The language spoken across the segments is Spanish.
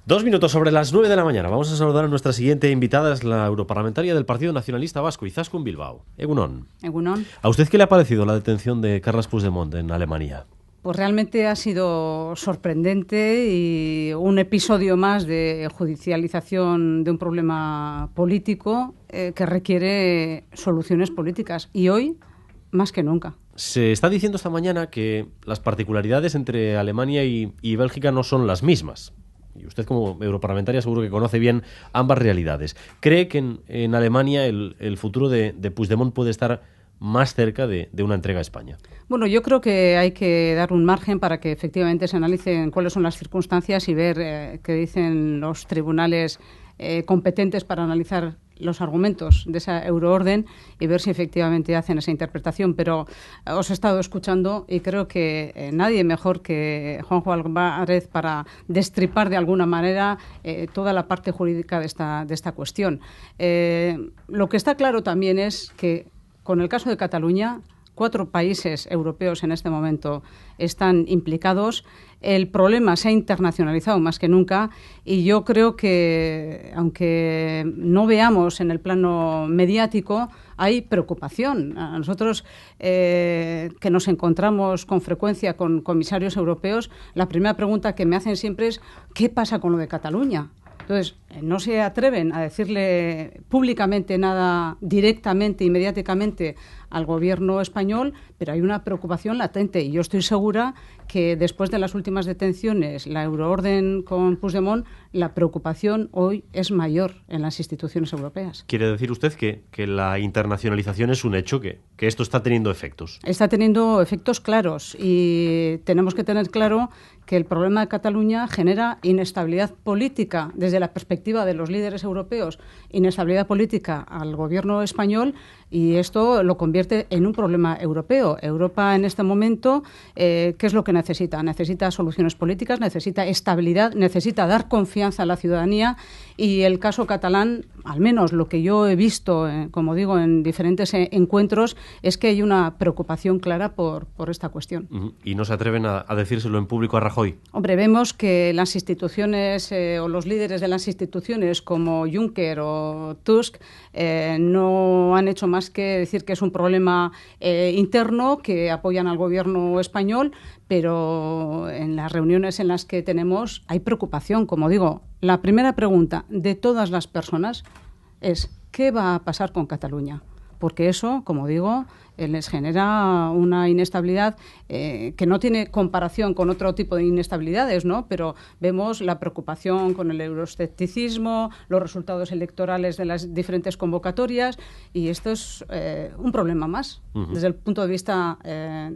2 minutos sobre las 9 de la mañana. Vamos a saludar a nuestra siguiente invitada, es la europarlamentaria del Partido Nacionalista Vasco, Izaskun Bilbao. Egunon. Egunon. ¿A usted qué le ha parecido la detención de Carles Puigdemont en Alemania? Pues realmente ha sido sorprendente y un episodio más de judicialización de un problema político que requiere soluciones políticas. Y hoy, más que nunca. Se está diciendo esta mañana que las particularidades entre Alemania y Bélgica no son las mismas. Y usted, como europarlamentaria, seguro que conoce bien ambas realidades. ¿Cree que en Alemania el futuro de Puigdemont puede estar más cerca de una entrega a España? Bueno, yo creo que hay que dar un margen para que efectivamente se analicen cuáles son las circunstancias y ver qué dicen los tribunales competentes para analizar los argumentos de esa euroorden y ver si efectivamente hacen esa interpretación. Pero os he estado escuchando y creo que nadie mejor que Juanjo Álvarez para destripar de alguna manera toda la parte jurídica de esta cuestión. Lo que está claro también es que con el caso de Cataluña, 4 países europeos en este momento están implicados. El problema se ha internacionalizado más que nunca y yo creo que, aunque no veamos en el plano mediático, hay preocupación. A nosotros, que nos encontramos con frecuencia con comisarios europeos, la primera pregunta que me hacen siempre es ¿qué pasa con lo de Cataluña? Entonces, no se atreven a decirle públicamente nada directamente y mediáticamente al gobierno español, pero hay una preocupación latente y yo estoy segura que después de las últimas detenciones, la euroorden con Puigdemont, la preocupación hoy es mayor en las instituciones europeas. ¿Quiere decir usted que la internacionalización es un hecho, que esto está teniendo efectos? Está teniendo efectos claros y tenemos que tener claro que el problema de Cataluña genera inestabilidad política desde la perspectiva de los líderes europeos, inestabilidad política al gobierno español y esto lo convierte en un problema europeo. Europa en este momento, ¿qué es lo que necesita? Necesita soluciones políticas, necesita estabilidad, necesita dar confianza a la ciudadanía y el caso catalán, al menos lo que yo he visto, como digo, en diferentes encuentros, es que hay una preocupación clara por esta cuestión. ¿Y no se atreven a decírselo en público a Rajoy? Hombre, vemos que las instituciones o los líderes de las instituciones como Juncker o Tusk no han hecho más que decir que es un problema interno, que apoyan al gobierno español, pero en las reuniones en las que tenemos hay preocupación. Como digo, la primera pregunta de todas las personas es ¿qué va a pasar con Cataluña? Porque eso, como digo, les genera una inestabilidad que no tiene comparación con otro tipo de inestabilidades, ¿no? Pero vemos la preocupación con el euroescepticismo, los resultados electorales de las diferentes convocatorias y esto es un problema más desde el punto de vista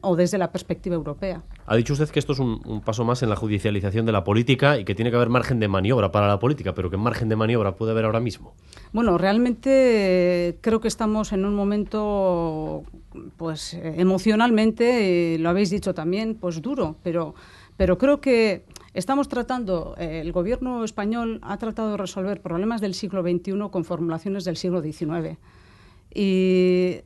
o desde la perspectiva europea. Ha dicho usted que esto es un paso más en la judicialización de la política y que tiene que haber margen de maniobra para la política, pero ¿qué margen de maniobra puede haber ahora mismo? Bueno, realmente creo que estamos en un momento, pues emocionalmente, lo habéis dicho también, pues duro, pero creo que estamos tratando, el gobierno español ha tratado de resolver problemas del siglo XXI con formulaciones del siglo XIX. Y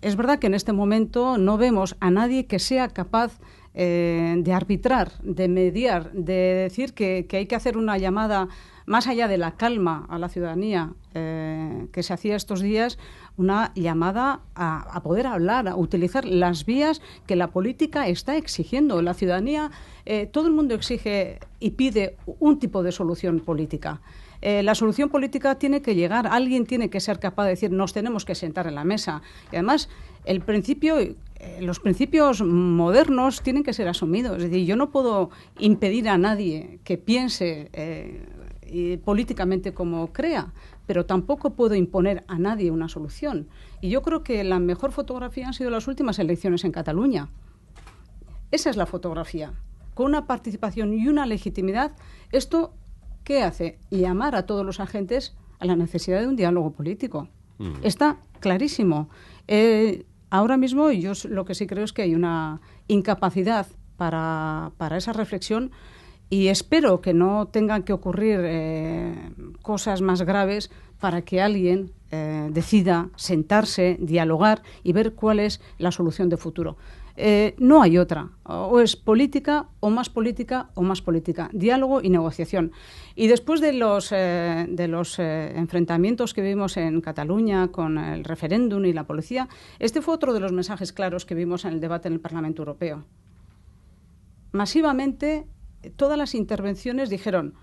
es verdad que en este momento no vemos a nadie que sea capaz de arbitrar, de mediar, de decir que hay que hacer una llamada más allá de la calma a la ciudadanía que se hacía estos días, una llamada a poder hablar, a utilizar las vías que la política está exigiendo. La ciudadanía, todo el mundo exige y pide un tipo de solución política. La solución política tiene que llegar, alguien tiene que ser capaz de decir nos tenemos que sentar en la mesa. Y además, los principios modernos tienen que ser asumidos. Es decir, yo no puedo impedir a nadie que piense políticamente como crea, pero tampoco puedo imponer a nadie una solución. Y yo creo que la mejor fotografía han sido las últimas elecciones en Cataluña. Esa es la fotografía, con una participación y una legitimidad. Esto, ¿qué hace? Llamar a todos los agentes a la necesidad de un diálogo político. Está clarísimo. Ahora mismo yo lo que sí creo es que hay una incapacidad para esa reflexión y espero que no tengan que ocurrir cosas más graves para que alguien decida sentarse, dialogar y ver cuál es la solución de futuro. No hay otra. O es política, o más política, o más política. Diálogo y negociación. Y después de los enfrentamientos que vimos en Cataluña con el referéndum y la policía, este fue otro de los mensajes claros que vimos en el debate en el Parlamento Europeo. Masivamente, todas las intervenciones dijeron: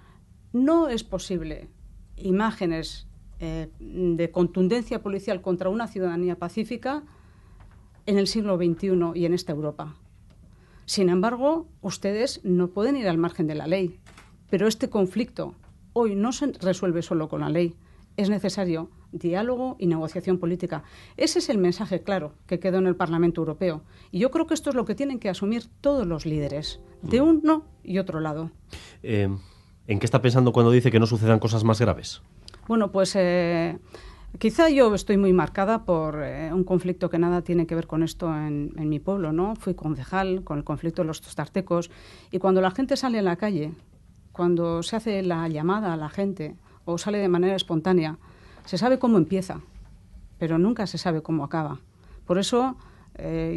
no es posible imágenes de contundencia policial contra una ciudadanía pacífica en el siglo XXI y en esta Europa. Sin embargo, ustedes no pueden ir al margen de la ley. Pero este conflicto hoy no se resuelve solo con la ley. Es necesario diálogo y negociación política. Ese es el mensaje claro que quedó en el Parlamento Europeo. Y yo creo que esto es lo que tienen que asumir todos los líderes, de uno y otro lado. ¿En qué está pensando cuando dice que no sucedan cosas más graves? Bueno, pues quizá yo estoy muy marcada por un conflicto que nada tiene que ver con esto en mi pueblo, ¿no? Fui concejal con el conflicto de los tostartecos, y cuando la gente sale a la calle, cuando se hace la llamada a la gente o sale de manera espontánea, se sabe cómo empieza, pero nunca se sabe cómo acaba. Por eso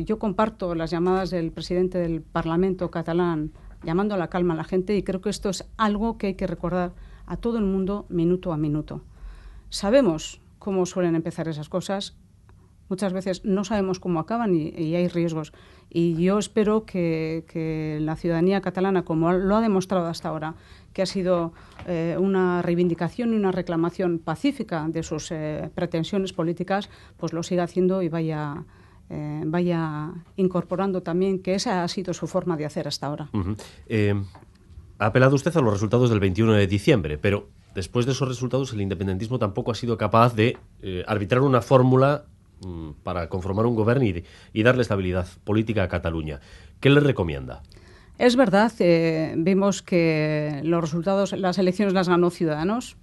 yo comparto las llamadas del presidente del Parlamento catalán llamando a la calma a la gente, y creo que esto es algo que hay que recordar a todo el mundo minuto a minuto. Sabemos cómo suelen empezar esas cosas, muchas veces no sabemos cómo acaban y hay riesgos. Y yo espero que la ciudadanía catalana, como lo ha demostrado hasta ahora, que ha sido una reivindicación y una reclamación pacífica de sus pretensiones políticas, pues lo siga haciendo y vaya incorporando también que esa ha sido su forma de hacer hasta ahora. Ha apelado usted a los resultados del 21 de diciembre, pero después de esos resultados el independentismo tampoco ha sido capaz de arbitrar una fórmula para conformar un gobierno y darle estabilidad política a Cataluña. ¿Qué le recomienda? Es verdad, vimos que los resultados, las elecciones las ganó Ciudadanos.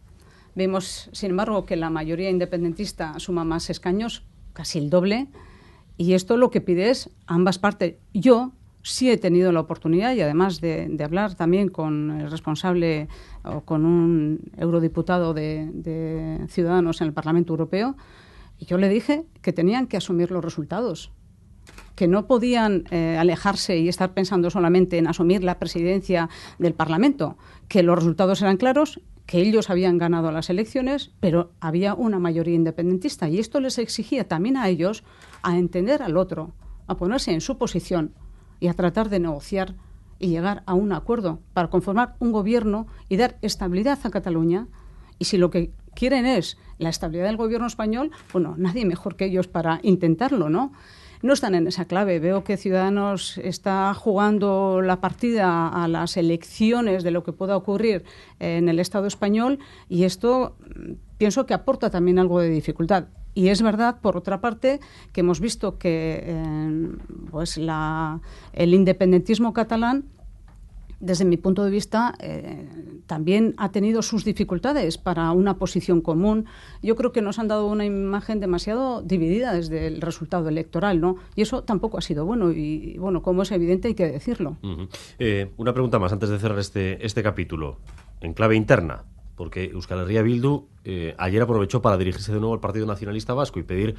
Vimos, sin embargo, que la mayoría independentista suma más escaños, casi el doble. Y esto lo que pide es ambas partes. Yo sí he tenido la oportunidad, y además de hablar también con el responsable o con un eurodiputado de Ciudadanos en el Parlamento Europeo, y yo le dije que tenían que asumir los resultados, que no podían alejarse y estar pensando solamente en asumir la presidencia del Parlamento, que los resultados eran claros, que ellos habían ganado las elecciones, pero había una mayoría independentista, y esto les exigía también a ellos a entender al otro, a ponerse en su posición y a tratar de negociar y llegar a un acuerdo para conformar un gobierno y dar estabilidad a Cataluña. Y si lo que quieren es la estabilidad del gobierno español, bueno, nadie mejor que ellos para intentarlo, ¿no? No están en esa clave. Veo que Ciudadanos está jugando la partida a las elecciones de lo que pueda ocurrir en el Estado español, y esto pienso que aporta también algo de dificultad. Y es verdad, por otra parte, que hemos visto que pues el independentismo catalán, desde mi punto de vista, también ha tenido sus dificultades para una posición común. Yo creo que nos han dado una imagen demasiado dividida desde el resultado electoral, ¿no? Y eso tampoco ha sido bueno. Y bueno, como es evidente, hay que decirlo. Una pregunta más antes de cerrar este capítulo, en clave interna, porque Euskal Herria Bildu ayer aprovechó para dirigirse de nuevo al Partido Nacionalista Vasco y pedir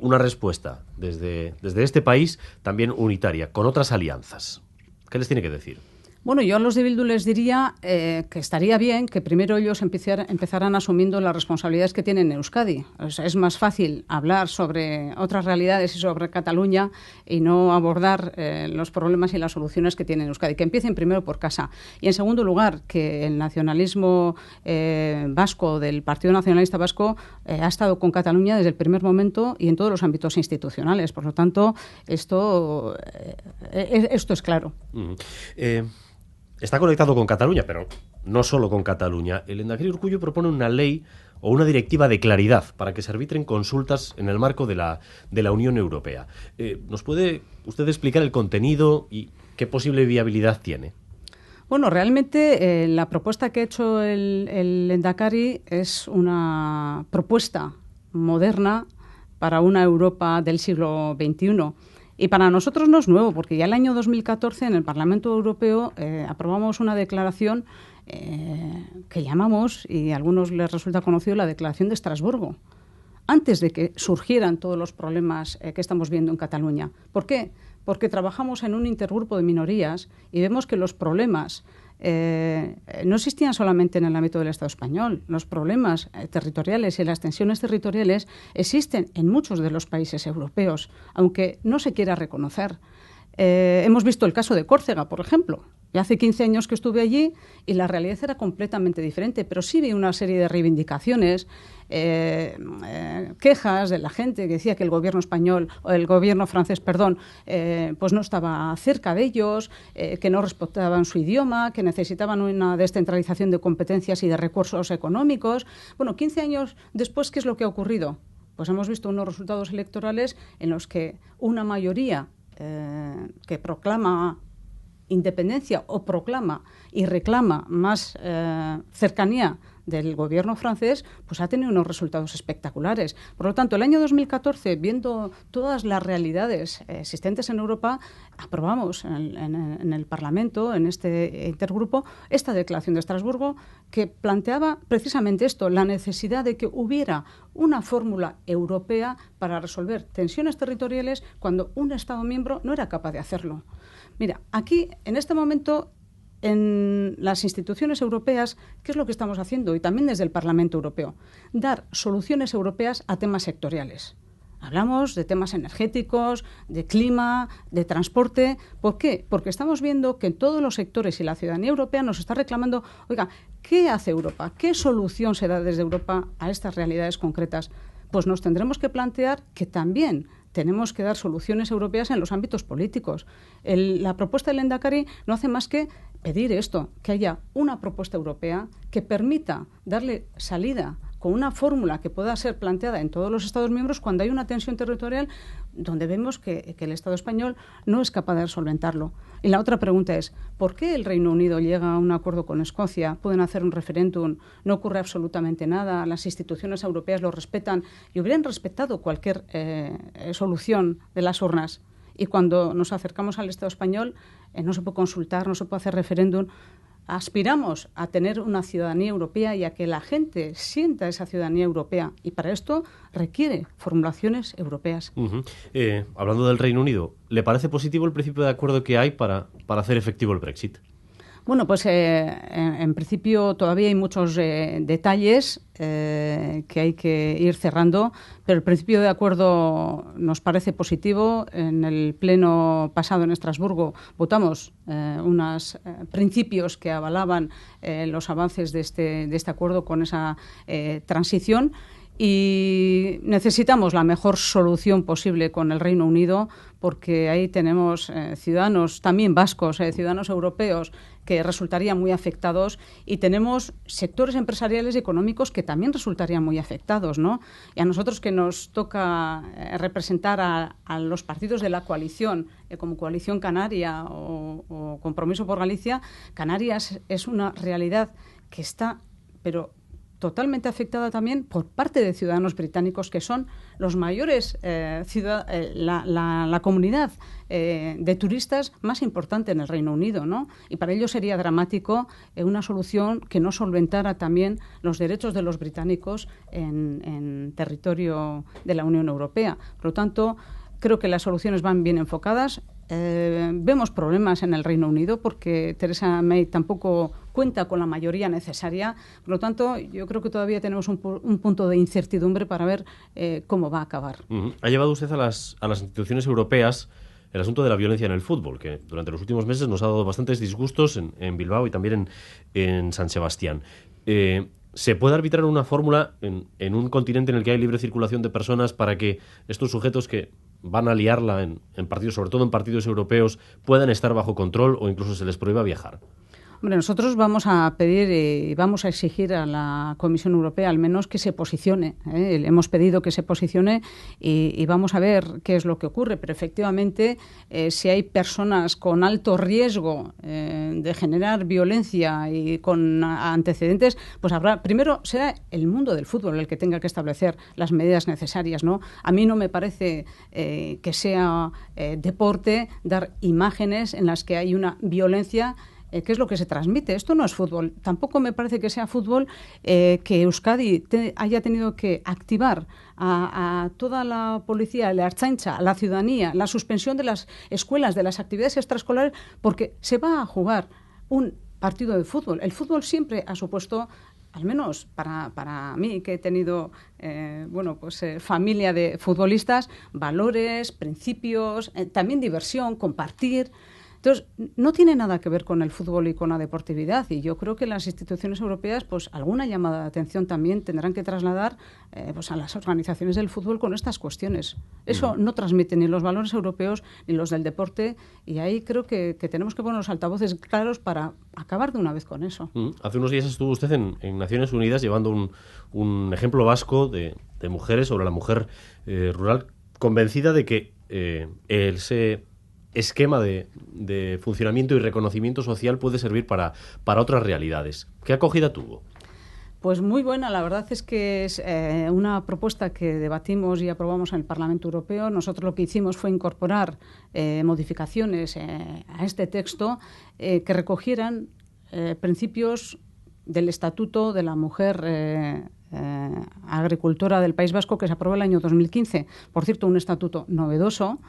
una respuesta desde este país también unitaria, con otras alianzas. ¿Qué les tiene que decir? Bueno, yo a los de Bildu les diría que estaría bien que primero ellos empezaran asumiendo las responsabilidades que tienen en Euskadi. O sea, es más fácil hablar sobre otras realidades y sobre Cataluña y no abordar los problemas y las soluciones que tienen en Euskadi. Que empiecen primero por casa. Y en segundo lugar, que el nacionalismo vasco, del Partido Nacionalista Vasco, ha estado con Cataluña desde el primer momento y en todos los ámbitos institucionales. Por lo tanto, esto es claro. Está conectado con Cataluña, pero no solo con Cataluña. El Lehendakari Urkullu propone una ley o una directiva de claridad para que se arbitren consultas en el marco de la Unión Europea. ¿Nos puede usted explicar el contenido y qué posible viabilidad tiene? Bueno, realmente la propuesta que ha hecho el Lehendakari es una propuesta moderna para una Europa del siglo XXI. Y para nosotros no es nuevo, porque ya el año 2014 en el Parlamento Europeo aprobamos una declaración que llamamos, y a algunos les resulta conocido, la Declaración de Estrasburgo, antes de que surgieran todos los problemas que estamos viendo en Cataluña. ¿Por qué? porque trabajamos en un intergrupo de minorías y vemos que los problemas no existían solamente en el ámbito del Estado español. Los problemas territoriales y las tensiones territoriales existen en muchos de los países europeos, aunque no se quiera reconocer. Hemos visto el caso de Córcega, por ejemplo. Ya hace 15 años que estuve allí y la realidad era completamente diferente, pero sí vi una serie de reivindicaciones, quejas de la gente que decía que el gobierno español, o el gobierno francés, perdón, pues no estaba cerca de ellos, que no respetaban su idioma, que necesitaban una descentralización de competencias y de recursos económicos. Bueno, 15 años después, ¿qué es lo que ha ocurrido? Pues hemos visto unos resultados electorales en los que una mayoría que proclama independencia o proclama y reclama más cercanía del gobierno francés, pues ha tenido unos resultados espectaculares. Por lo tanto, el año 2014, viendo todas las realidades existentes en Europa, aprobamos en el Parlamento, en este intergrupo, esta declaración de Estrasburgo que planteaba precisamente esto, la necesidad de que hubiera una fórmula europea para resolver tensiones territoriales cuando un Estado miembro no era capaz de hacerlo. Mira, aquí, en este momento, en las instituciones europeas, ¿qué es lo que estamos haciendo? Y también desde el Parlamento Europeo, dar soluciones europeas a temas sectoriales. Hablamos de temas energéticos, de clima, de transporte. ¿Por qué? Porque estamos viendo que en todos los sectores y la ciudadanía europea nos está reclamando, oiga, ¿qué hace Europa? ¿Qué solución se da desde Europa a estas realidades concretas? Pues nos tendremos que plantear que también tenemos que dar soluciones europeas en los ámbitos políticos. La propuesta del Lehendakari no hace más que pedir esto, que haya una propuesta europea que permita darle salida con una fórmula que pueda ser planteada en todos los Estados miembros cuando hay una tensión territorial donde vemos que el Estado español no es capaz de solventarlo. Y la otra pregunta es, ¿por qué el Reino Unido llega a un acuerdo con Escocia? Pueden hacer un referéndum, no ocurre absolutamente nada, las instituciones europeas lo respetan y hubieran respetado cualquier solución de las urnas. Y cuando nos acercamos al Estado español, no se puede consultar, no se puede hacer referéndum. Aspiramos a tener una ciudadanía europea y a que la gente sienta esa ciudadanía europea. Y para esto requiere formulaciones europeas. Hablando del Reino Unido, ¿le parece positivo el principio de acuerdo que hay para hacer efectivo el Brexit? Bueno, pues en principio todavía hay muchos detalles que hay que ir cerrando, pero el principio de acuerdo nos parece positivo. En el pleno pasado en Estrasburgo votamos unos principios que avalaban los avances de este acuerdo con esa transición. Y necesitamos la mejor solución posible con el Reino Unido porque ahí tenemos ciudadanos, también vascos, ciudadanos europeos que resultarían muy afectados y tenemos sectores empresariales y económicos que también resultarían muy afectados, ¿no? Y a nosotros que nos toca representar a los partidos de la coalición, como Coalición Canaria o Compromiso por Galicia, Canarias es una realidad que está, pero totalmente afectada también por parte de ciudadanos británicos que son los mayores, la comunidad de turistas más importante en el Reino Unido, ¿no? Y para ello sería dramático una solución que no solventara también los derechos de los británicos en territorio de la Unión Europea. Por lo tanto, creo que las soluciones van bien enfocadas. Vemos problemas en el Reino Unido porque Theresa May tampoco cuenta con la mayoría necesaria. Por lo tanto, yo creo que todavía tenemos un punto de incertidumbre para ver cómo va a acabar. Ha llevado usted a las instituciones europeas el asunto de la violencia en el fútbol, que durante los últimos meses nos ha dado bastantes disgustos en Bilbao y también en San Sebastián. ¿Se puede arbitrar una fórmula en un continente en el que hay libre circulación de personas para que estos sujetos que van a liarla en partidos, sobre todo en partidos europeos, puedan estar bajo control o incluso se les prohíba viajar? Hombre, nosotros vamos a pedir y vamos a exigir a la Comisión Europea al menos que se posicione. Hemos pedido que se posicione y vamos a ver qué es lo que ocurre. Pero efectivamente, si hay personas con alto riesgo de generar violencia y con antecedentes, pues primero será el mundo del fútbol el que tenga que establecer las medidas necesarias, ¿no? A mí no me parece que sea deporte dar imágenes en las que hay una violencia qué es lo que se transmite. Esto no es fútbol. Tampoco me parece que sea fútbol que Euskadi haya tenido que activar a toda la policía, la Ertzaintza, a la ciudadanía, la suspensión de las escuelas, de las actividades extraescolares, porque se va a jugar un partido de fútbol. El fútbol siempre ha supuesto, al menos para mí, que he tenido familia de futbolistas, valores, principios, también diversión, compartir. Entonces, no tiene nada que ver con el fútbol y con la deportividad, y yo creo que las instituciones europeas, pues alguna llamada de atención también tendrán que trasladar a las organizaciones del fútbol con estas cuestiones. Eso no transmite ni los valores europeos ni los del deporte, y ahí creo que tenemos que poner los altavoces claros para acabar de una vez con eso. Hace unos días estuvo usted en Naciones Unidas llevando un ejemplo vasco de mujeres sobre la mujer rural, convencida de que ese esquema de funcionamiento y reconocimiento social puede servir para otras realidades. ¿Qué acogida tuvo? Pues muy buena, la verdad es que es una propuesta que debatimos y aprobamos en el Parlamento Europeo. Nosotros lo que hicimos fue incorporar modificaciones a este texto que recogieran principios del Estatuto de la Mujer Agricultora del País Vasco, que se aprobó el año 2015. Por cierto, un estatuto novedoso.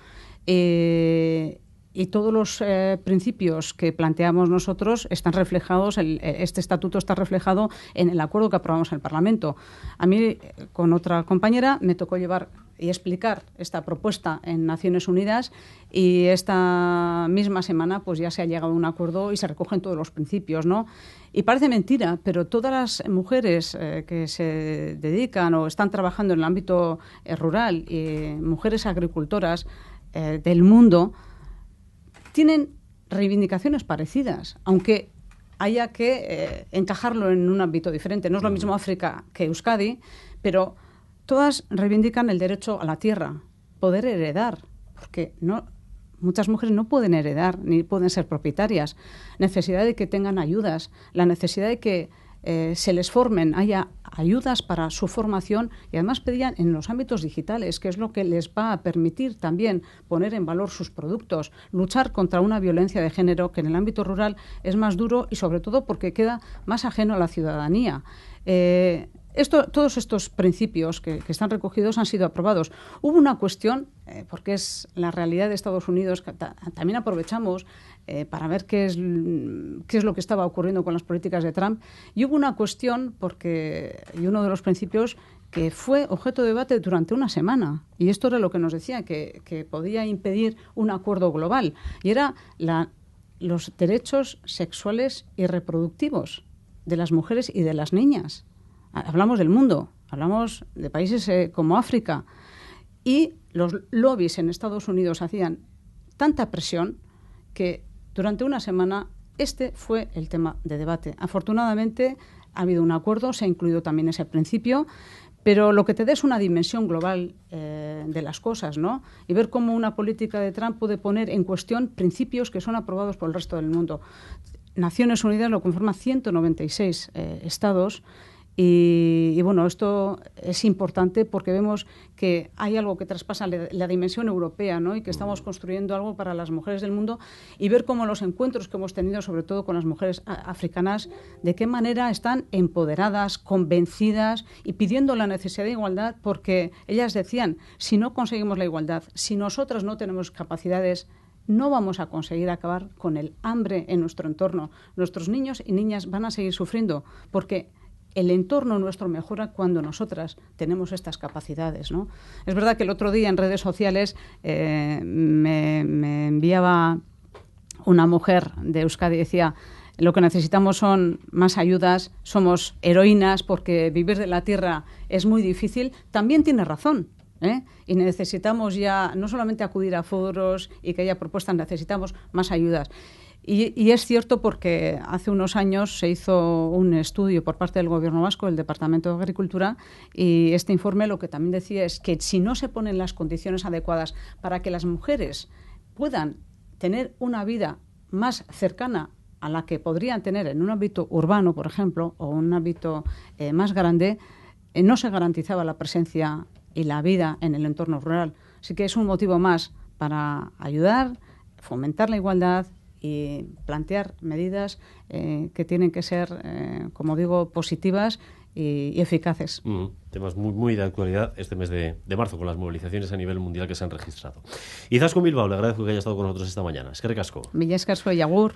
Y todos los principios que planteamos nosotros están reflejados, este estatuto está reflejado en el acuerdo que aprobamos en el Parlamento. A mí, con otra compañera, me tocó llevar y explicar esta propuesta en Naciones Unidas, y esta misma semana pues ya se ha llegado a un acuerdo y se recogen todos los principios, ¿no? Y parece mentira, pero todas las mujeres que se dedican o están trabajando en el ámbito rural, mujeres agricultoras del mundo, tienen reivindicaciones parecidas, aunque haya que encajarlo en un ámbito diferente. No es lo mismo África que Euskadi, pero todas reivindican el derecho a la tierra, poder heredar, porque muchas mujeres no pueden heredar ni pueden ser propietarias. Necesidad de que tengan ayudas, la necesidad de que se les formen, haya ayudas para su formación, y además pedían en los ámbitos digitales, que es lo que les va a permitir también poner en valor sus productos, luchar contra una violencia de género que en el ámbito rural es más duro, y sobre todo porque queda más ajeno a la ciudadanía. Todos estos principios que están recogidos han sido aprobados. Hubo una cuestión, porque es la realidad de Estados Unidos, que también aprovechamos para ver qué es lo que estaba ocurriendo con las políticas de Trump, y hubo una cuestión y uno de los principios que fue objeto de debate durante una semana, y esto era lo que nos decía, que podía impedir un acuerdo global, y era los derechos sexuales y reproductivos de las mujeres y de las niñas. Hablamos del mundo, hablamos de países como África, y los lobbies en Estados Unidos hacían tanta presión que durante una semana este fue el tema de debate. Afortunadamente ha habido un acuerdo, se ha incluido también ese principio, pero lo que te da es una dimensión global de las cosas, ¿no? Y ver cómo una política de Trump puede poner en cuestión principios que son aprobados por el resto del mundo. Naciones Unidas lo conforman 196 estados. Y bueno, esto es importante porque vemos que hay algo que traspasa la dimensión europea, ¿no? Y que estamos construyendo algo para las mujeres del mundo, y ver cómo los encuentros que hemos tenido, sobre todo con las mujeres africanas, de qué manera están empoderadas, convencidas y pidiendo la necesidad de igualdad, porque ellas decían, si no conseguimos la igualdad, si nosotras no tenemos capacidades, no vamos a conseguir acabar con el hambre en nuestro entorno. Nuestros niños y niñas van a seguir sufriendo porque el entorno nuestro mejora cuando nosotras tenemos estas capacidades, ¿no? Es verdad que el otro día en redes sociales me enviaba una mujer de Euskadi y decía: lo que necesitamos son más ayudas, somos heroínas porque vivir de la tierra es muy difícil. También tiene razón, y necesitamos ya no solamente acudir a foros y que haya propuestas, necesitamos más ayudas. Y es cierto, porque hace unos años se hizo un estudio por parte del Gobierno vasco, el Departamento de Agricultura, y este informe lo que también decía es que si no se ponen las condiciones adecuadas para que las mujeres puedan tener una vida más cercana a la que podrían tener en un ámbito urbano, por ejemplo, o un ámbito más grande, no se garantizaba la presencia y la vida en el entorno rural. Así que es un motivo más para ayudar, fomentar la igualdad y plantear medidas que tienen que ser, como digo, positivas y eficaces. Temas muy de actualidad este mes de marzo, con las movilizaciones a nivel mundial que se han registrado. Izaskun Bilbao, le agradezco que haya estado con nosotros esta mañana. Eskerrik asko. Mila esker zuei, agur.